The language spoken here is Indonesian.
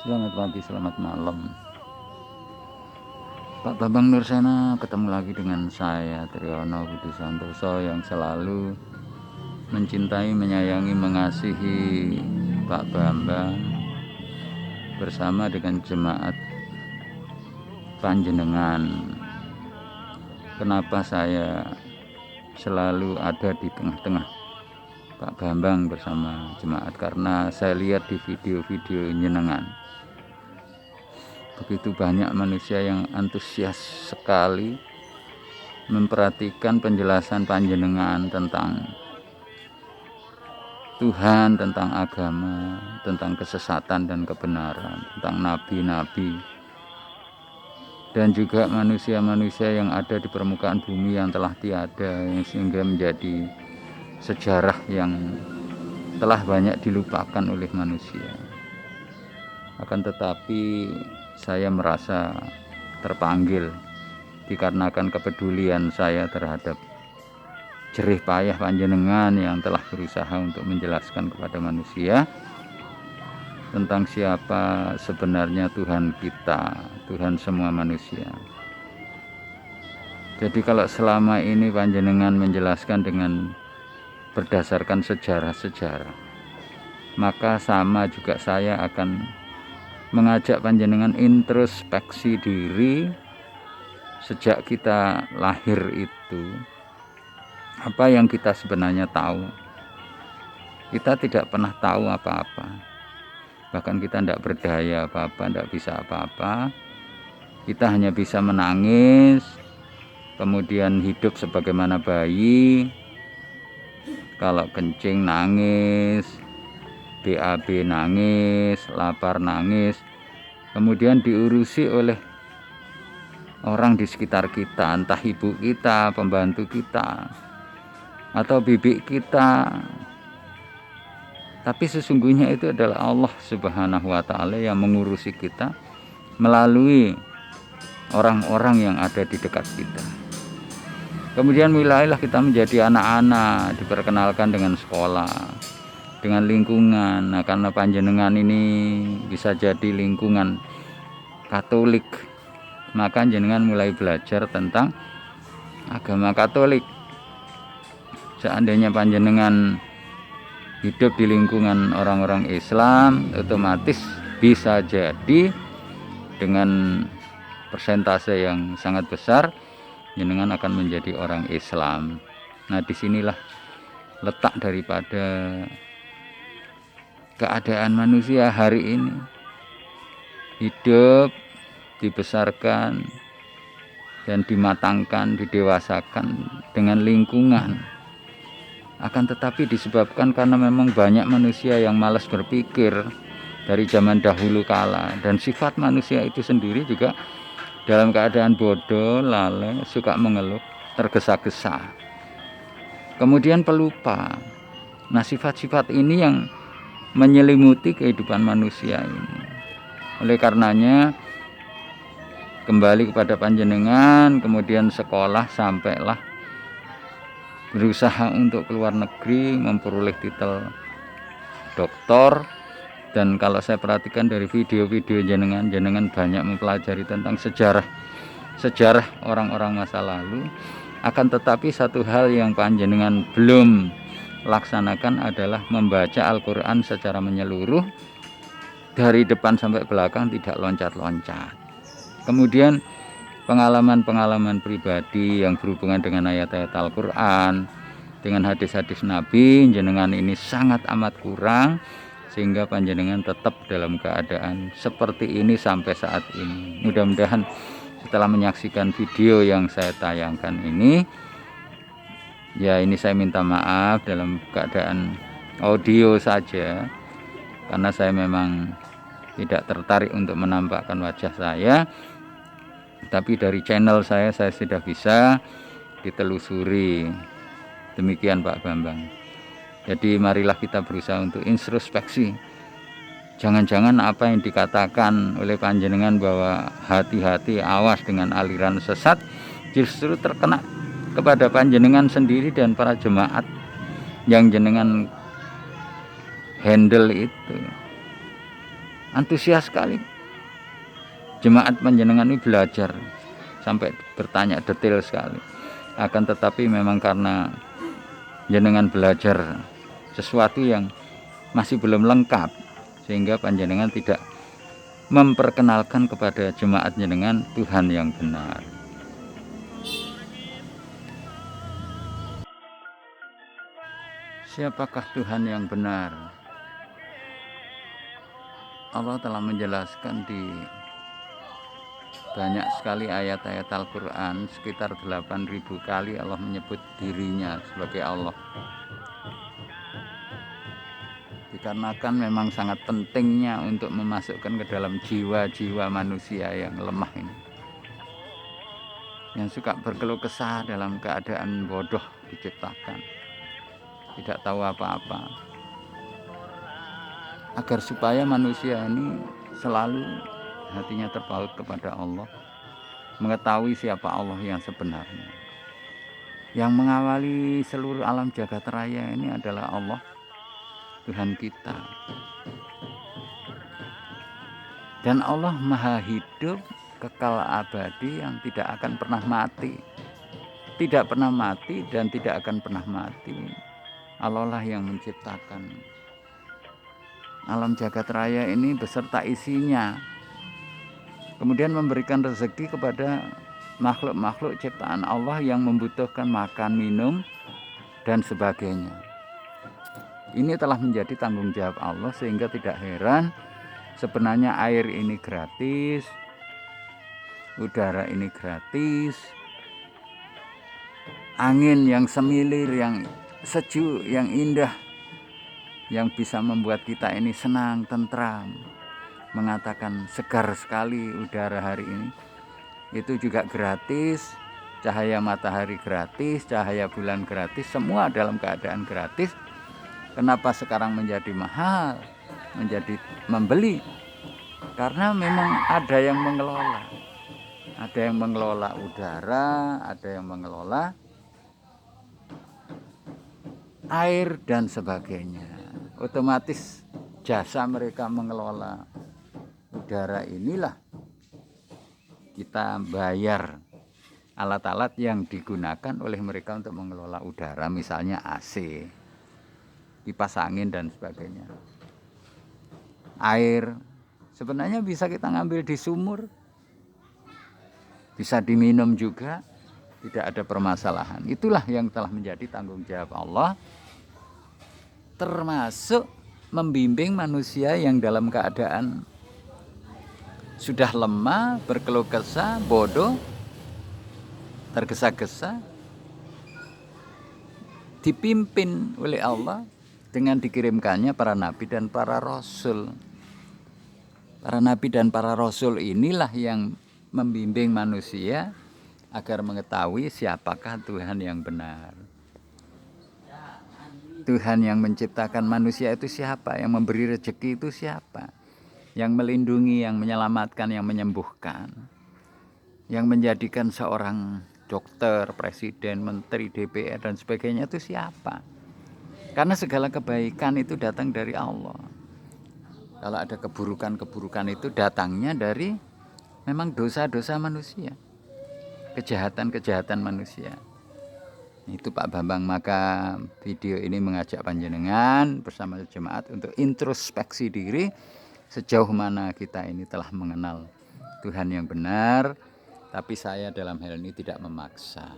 Selamat pagi, selamat malam. Pak Bambang Nursena ketemu lagi dengan saya, Triyono Budi Santoso, yang selalu mencintai, menyayangi, mengasihi Pak Bambang bersama dengan jemaat panjenengan. Kenapa saya selalu ada di tengah-tengah Pak Bambang bersama jemaat? Karena saya lihat di video-video jenengan, begitu banyak manusia yang antusias sekali memperhatikan penjelasan panjenengan tentang Tuhan, tentang agama, tentang kesesatan dan kebenaran, tentang nabi-nabi, dan juga manusia-manusia yang ada di permukaan bumi yang telah tiada, yang sehingga menjadi sejarah yang telah banyak dilupakan oleh manusia. Akan tetapi saya merasa terpanggil dikarenakan kepedulian saya terhadap jerih payah panjenengan yang telah berusaha untuk menjelaskan kepada manusia tentang siapa sebenarnya Tuhan kita, Tuhan semua manusia. Jadi kalau selama ini panjenengan menjelaskan dengan berdasarkan sejarah-sejarah, maka sama juga saya akan mengajak panjenengan introspeksi diri sejak kita lahir itu. Apa yang kita sebenarnya tahu? Kita tidak pernah tahu apa-apa. Bahkan kita tidak berdaya apa-apa, tidak bisa apa-apa. Kita hanya bisa menangis, kemudian hidup sebagaimana bayi. Kalau kencing nangis, BAB nangis, lapar nangis, kemudian diurusi oleh orang di sekitar kita, entah ibu kita, pembantu kita, atau bibi kita. Tapi sesungguhnya itu adalah Allah Subhanahu wa Ta'ala yang mengurusi kita melalui orang-orang yang ada di dekat kita. Kemudian mulailah kita menjadi anak-anak, diperkenalkan dengan sekolah, dengan lingkungan. Nah, karena panjenengan ini bisa jadi lingkungan Katolik, maka jenengan mulai belajar tentang agama Katolik. Seandainya panjenengan hidup di lingkungan orang-orang Islam, otomatis bisa jadi dengan persentase yang sangat besar jenengan akan menjadi orang Islam. Nah, disinilah letak daripada keadaan manusia hari ini. Hidup, dibesarkan dan dimatangkan, didewasakan dengan lingkungan. Akan tetapi disebabkan karena memang banyak manusia yang malas berpikir dari zaman dahulu kala, dan sifat manusia itu sendiri juga dalam keadaan bodoh, lalai, suka mengeluh, tergesa-gesa, kemudian pelupa. Nah, sifat-sifat ini yang menyelimuti kehidupan manusia ini. Oleh karenanya kembali kepada panjenengan, kemudian sekolah, sampailah berusaha untuk keluar negeri, memperoleh titel doktor. Dan kalau saya perhatikan dari video-video jenengan banyak mempelajari tentang sejarah orang-orang masa lalu. Akan tetapi satu hal yang panjenengan belum laksanakan adalah membaca Al-Quran secara menyeluruh, dari depan sampai belakang, tidak loncat-loncat. Kemudian pengalaman-pengalaman pribadi yang berhubungan dengan ayat-ayat Al-Quran, dengan hadis-hadis Nabi, jenengan ini sangat amat kurang, sehingga panjenengan tetap dalam keadaan seperti ini sampai saat ini. Mudah-mudahan setelah menyaksikan video yang saya tayangkan ini, ya ini saya minta maaf dalam keadaan audio saja, karena saya memang tidak tertarik untuk menampakkan wajah saya. Tapi dari channel saya sudah bisa ditelusuri. Demikian Pak Bambang. Jadi marilah kita berusaha untuk introspeksi. Jangan-jangan apa yang dikatakan oleh panjenengan bahwa hati-hati, awas dengan aliran sesat, justru terkena kepada panjenengan sendiri dan para jemaat yang jenengan handle itu. antusias sekali jemaat panjenengan ini belajar sampai bertanya detail sekali. Akan tetapi memang karena jenengan belajar sesuatu yang masih belum lengkap, sehingga panjenengan tidak memperkenalkan kepada jemaat jenengan Tuhan yang benar. Siapakah Tuhan yang benar? Allah telah menjelaskan di banyak sekali ayat-ayat Al-Quran, sekitar 8.000 kali Allah menyebut dirinya sebagai Allah. Dikarenakan memang sangat pentingnya untuk memasukkan ke dalam jiwa-jiwa manusia yang lemah ini, yang suka berkeluh kesah dalam keadaan bodoh diciptakan, tidak tahu apa-apa, agar supaya manusia ini selalu hatinya terpaut kepada Allah, mengetahui siapa Allah yang sebenarnya. Yang mengawali seluruh alam jagat raya ini adalah Allah, Tuhan kita. Dan Allah maha hidup, kekal abadi, yang tidak akan pernah mati. Tidak pernah mati dan tidak akan pernah mati. Allah lah yang menciptakan alam jagat raya ini beserta isinya, kemudian memberikan rezeki kepada makhluk-makhluk ciptaan Allah yang membutuhkan makan, minum, dan sebagainya. Ini telah menjadi tanggung jawab Allah, sehingga tidak heran sebenarnya air ini gratis, udara ini gratis, angin yang semilir, yang sejuk, yang indah, yang bisa membuat kita ini senang, tentram, mengatakan segar sekali udara hari ini, itu juga gratis. Cahaya matahari gratis, cahaya bulan gratis, semua dalam keadaan gratis. Kenapa sekarang menjadi mahal, menjadi membeli? Karena memang ada yang mengelola. Ada yang mengelola udara, ada yang mengelola air dan sebagainya. Otomatis jasa mereka mengelola udara inilah kita bayar alat-alat yang digunakan oleh mereka untuk mengelola udara, misalnya AC, kipas angin dan sebagainya. Air sebenarnya bisa kita ngambil di sumur, bisa diminum juga, tidak ada permasalahan. Itulah yang telah menjadi tanggung jawab Allah, termasuk membimbing manusia yang dalam keadaan sudah lemah, berkeluh kesah, bodoh, tergesa-gesa, dipimpin oleh Allah dengan dikirimkannya para nabi dan para rasul. Para nabi dan para rasul inilah yang membimbing manusia agar mengetahui siapakah Tuhan yang benar. Tuhan yang menciptakan manusia itu siapa? Yang memberi rezeki itu siapa? Yang melindungi, yang menyelamatkan, yang menyembuhkan, yang menjadikan seorang dokter, presiden, menteri, DPR dan sebagainya itu siapa? Karena segala kebaikan itu datang dari Allah. Kalau ada keburukan-keburukan itu datangnya dari memang dosa-dosa manusia, kejahatan-kejahatan manusia. Itu Pak Bambang, maka video ini mengajak panjenengan bersama jemaat untuk introspeksi diri, sejauh mana kita ini telah mengenal Tuhan yang benar. Tapi saya dalam hal ini tidak memaksa.